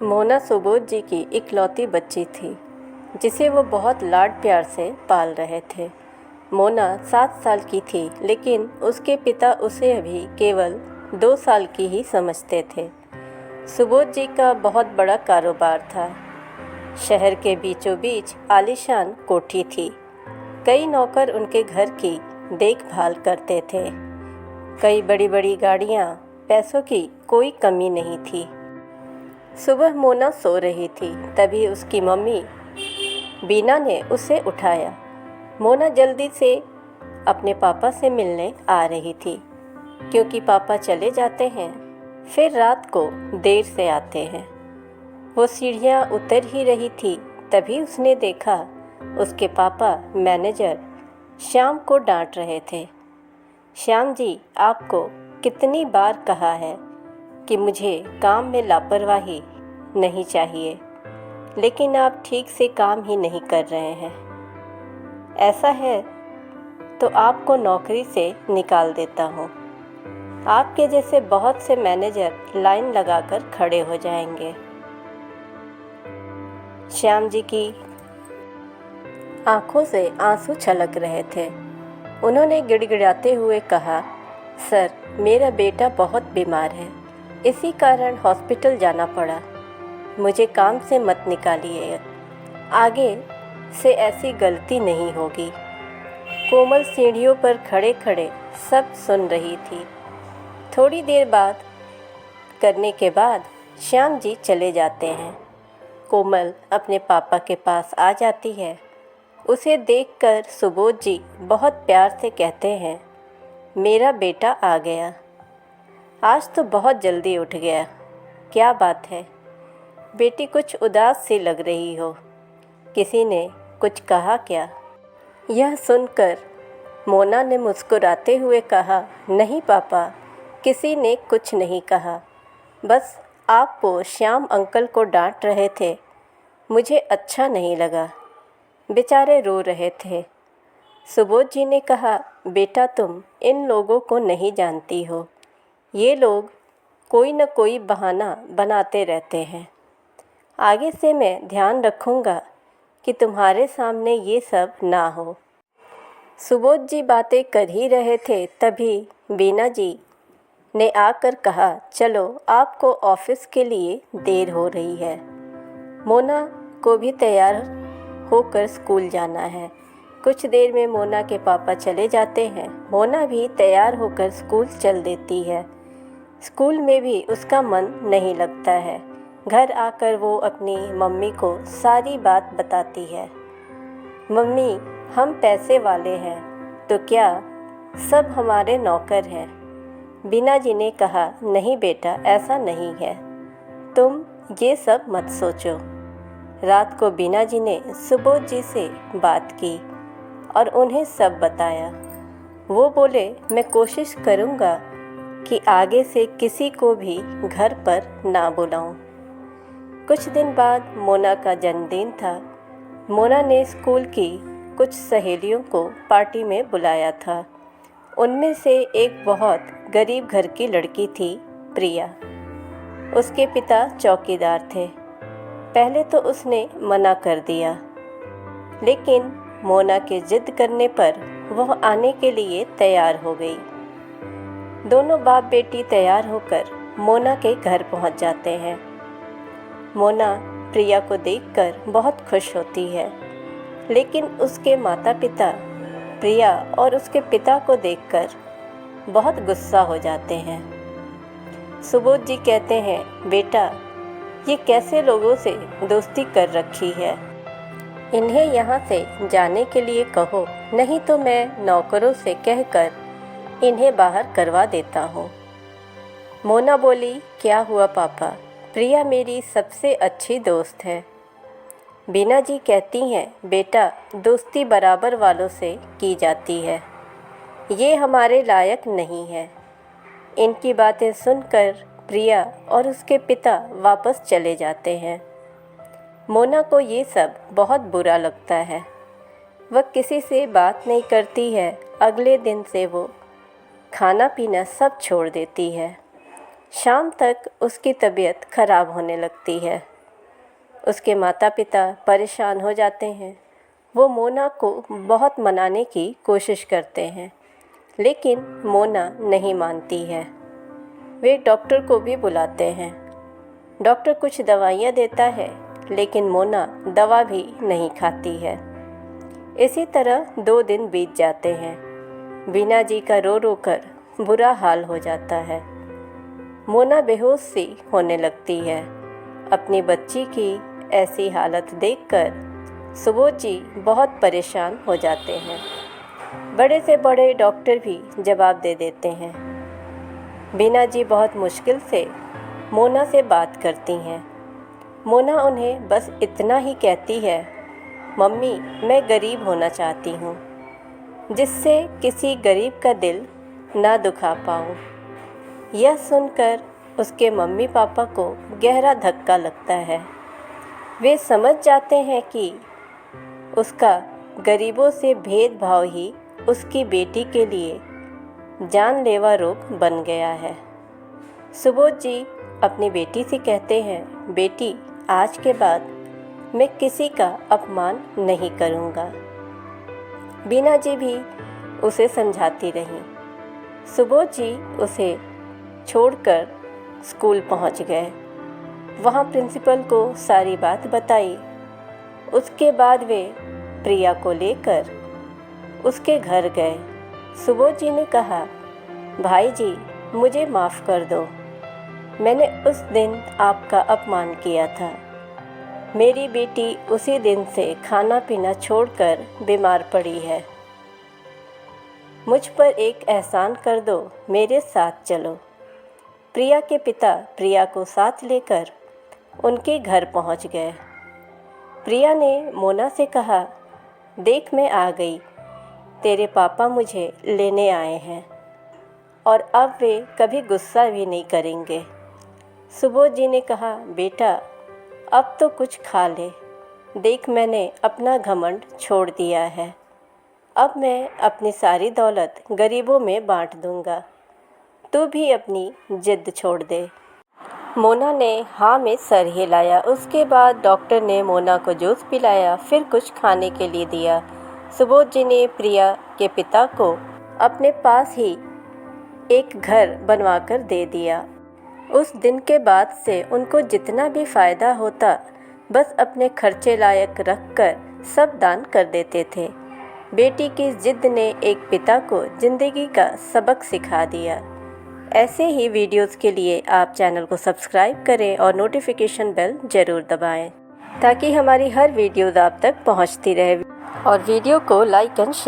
मोना सुबोध जी की इकलौती बच्ची थी जिसे वो बहुत लाड प्यार से पाल रहे थे। मोना 7 साल की थी, लेकिन उसके पिता उसे अभी केवल 2 साल की ही समझते थे। सुबोध जी का बहुत बड़ा कारोबार था। शहर के बीचों बीच आलीशान कोठी थी। कई नौकर उनके घर की देखभाल करते थे। कई बड़ी बड़ी गाड़ियाँ, पैसों की कोई कमी नहीं थी। सुबह मोना सो रही थी, तभी उसकी मम्मी बीना ने उसे उठाया। मोना जल्दी से अपने पापा से मिलने आ रही थी, क्योंकि पापा चले जाते हैं, फिर रात को देर से आते हैं। वो सीढ़ियाँ उतर ही रही थी, तभी उसने देखा उसके पापा मैनेजर श्याम को डांट रहे थे। श्याम जी, आपको कितनी बार कहा है कि मुझे काम में लापरवाही नहीं चाहिए, लेकिन आप ठीक से काम ही नहीं कर रहे हैं। ऐसा है तो आपको नौकरी से निकाल देता हूँ। आपके जैसे बहुत से मैनेजर लाइन लगाकर खड़े हो जाएंगे। श्याम जी की आंखों से आंसू छलक रहे थे। उन्होंने गिड़गिड़ाते हुए कहा, सर, मेरा बेटा बहुत बीमार है, इसी कारण हॉस्पिटल जाना पड़ा। मुझे काम से मत निकालिए, आगे से ऐसी गलती नहीं होगी। कोमल सीढ़ियों पर खड़े खड़े सब सुन रही थी। थोड़ी देर बात करने के बाद श्याम जी चले जाते हैं। कोमल अपने पापा के पास आ जाती है। उसे देखकर सुबोध जी बहुत प्यार से कहते हैं, मेरा बेटा आ गया। आज तो बहुत जल्दी उठ गया। क्या बात है? बेटी कुछ उदास सी लग रही हो। किसी ने कुछ कहा क्या? यह सुनकर मोना ने मुस्कुराते हुए कहा, नहीं पापा, किसी ने कुछ नहीं कहा। बस आप वो श्याम अंकल को डांट रहे थे। मुझे अच्छा नहीं लगा। बेचारे रो रहे थे। सुबोध जी ने कहा, बेटा, तुम इन लोगों को नहीं जानती हो। ये लोग कोई न कोई बहाना बनाते रहते हैं। आगे से मैं ध्यान रखूँगा कि तुम्हारे सामने ये सब ना हो। सुबोध जी बातें कर ही रहे थे, तभी बीना जी ने आकर कहा, चलो, आपको ऑफिस के लिए देर हो रही है। मोना को भी तैयार होकर स्कूल जाना है। कुछ देर में मोना के पापा चले जाते हैं। मोना भी तैयार होकर स्कूल चल देती है। स्कूल में भी उसका मन नहीं लगता है। घर आकर वो अपनी मम्मी को सारी बात बताती है। मम्मी, हम पैसे वाले हैं, तो क्या सब हमारे नौकर हैं? बीना जी ने कहा, नहीं बेटा, ऐसा नहीं है। तुम ये सब मत सोचो। रात को बीना जी ने सुबोध जी से बात की और उन्हें सब बताया। वो बोले, मैं कोशिश करूँगा कि आगे से किसी को भी घर पर ना बुलाऊं। कुछ दिन बाद मोना का जन्मदिन था। मोना ने स्कूल की कुछ सहेलियों को पार्टी में बुलाया था। उनमें से एक बहुत गरीब घर की लड़की थी, प्रिया। उसके पिता चौकीदार थे। पहले तो उसने मना कर दिया, लेकिन मोना के जिद करने पर वह आने के लिए तैयार हो गई। दोनों बाप बेटी तैयार होकर मोना के घर पहुंच जाते हैं। मोना प्रिया को देखकर बहुत खुश होती है, लेकिन उसके माता पिता प्रिया और उसके पिता को देखकर बहुत गुस्सा हो जाते हैं। सुबोध जी कहते हैं, बेटा, ये कैसे लोगों से दोस्ती कर रखी है? इन्हें यहाँ से जाने के लिए कहो, नहीं तो मैं नौकरों से कहकर इन्हें बाहर करवा देता हूँ। मोना बोली, क्या हुआ पापा? प्रिया मेरी सबसे अच्छी दोस्त है। बीना जी कहती हैं, बेटा, दोस्ती बराबर वालों से की जाती है। ये हमारे लायक नहीं है। इनकी बातें सुनकर प्रिया और उसके पिता वापस चले जाते हैं। मोना को ये सब बहुत बुरा लगता है। वह किसी से बात नहीं करती है। अगले दिन से वो खाना पीना सब छोड़ देती है। शाम तक उसकी तबीयत खराब होने लगती है। उसके माता पिता परेशान हो जाते हैं। वो मोना को बहुत मनाने की कोशिश करते हैं, लेकिन मोना नहीं मानती है। वे डॉक्टर को भी बुलाते हैं। डॉक्टर कुछ दवाइयाँ देता है, लेकिन मोना दवा भी नहीं खाती है। इसी तरह 2 दिन बीत जाते हैं। बीना जी का रो रो कर बुरा हाल हो जाता है। मोना बेहोश सी होने लगती है। अपनी बच्ची की ऐसी हालत देखकर सुबोध जी बहुत परेशान हो जाते हैं। बड़े से बड़े डॉक्टर भी जवाब दे देते हैं। बीना जी बहुत मुश्किल से मोना से बात करती हैं। मोना उन्हें बस इतना ही कहती है, मम्मी मैं गरीब होना चाहती हूँ, जिससे किसी गरीब का दिल ना दुखा पाऊँ। यह सुनकर उसके मम्मी पापा को गहरा धक्का लगता है। वे समझ जाते हैं कि उसका गरीबों से भेदभाव ही उसकी बेटी के लिए जानलेवा रोग बन गया है। सुबोध जी अपनी बेटी से कहते हैं, बेटी आज के बाद मैं किसी का अपमान नहीं करूँगा। बीना जी भी उसे समझाती रहीं। सुबोध जी उसे छोड़कर स्कूल पहुंच गए। वहां प्रिंसिपल को सारी बात बताई। उसके बाद वे प्रिया को लेकर उसके घर गए। सुबोध जी ने कहा, भाई जी मुझे माफ़ कर दो, मैंने उस दिन आपका अपमान किया था। मेरी बेटी उसी दिन से खाना पीना छोड़कर बीमार पड़ी है। मुझ पर एक एहसान कर दो, मेरे साथ चलो। प्रिया के पिता प्रिया को साथ लेकर उनके घर पहुंच गए। प्रिया ने मोना से कहा, देख मैं आ गई, तेरे पापा मुझे लेने आए हैं और अब वे कभी गुस्सा भी नहीं करेंगे। सुबोध जी ने कहा, बेटा अब तो कुछ खा ले, देख मैंने अपना घमंड छोड़ दिया है। अब मैं अपनी सारी दौलत गरीबों में बांट दूंगा, तू भी अपनी जिद छोड़ दे। मोना ने हाँ में सर हिलाया। उसके बाद डॉक्टर ने मोना को जूस पिलाया, फिर कुछ खाने के लिए दिया। सुबोध जी ने प्रिया के पिता को अपने पास ही एक घर बनवाकर दे दिया। उस दिन के बाद से उनको जितना भी फ़ायदा होता बस अपने खर्चे लायक रखकर सब दान कर देते थे। बेटी की जिद ने एक पिता को ज़िंदगी का सबक सिखा दिया। ऐसे ही वीडियोस के लिए आप चैनल को सब्सक्राइब करें और नोटिफिकेशन बेल ज़रूर दबाएं, ताकि हमारी हर वीडियोस आप तक पहुंचती रहे। और वीडियो को लाइक एंड शेयर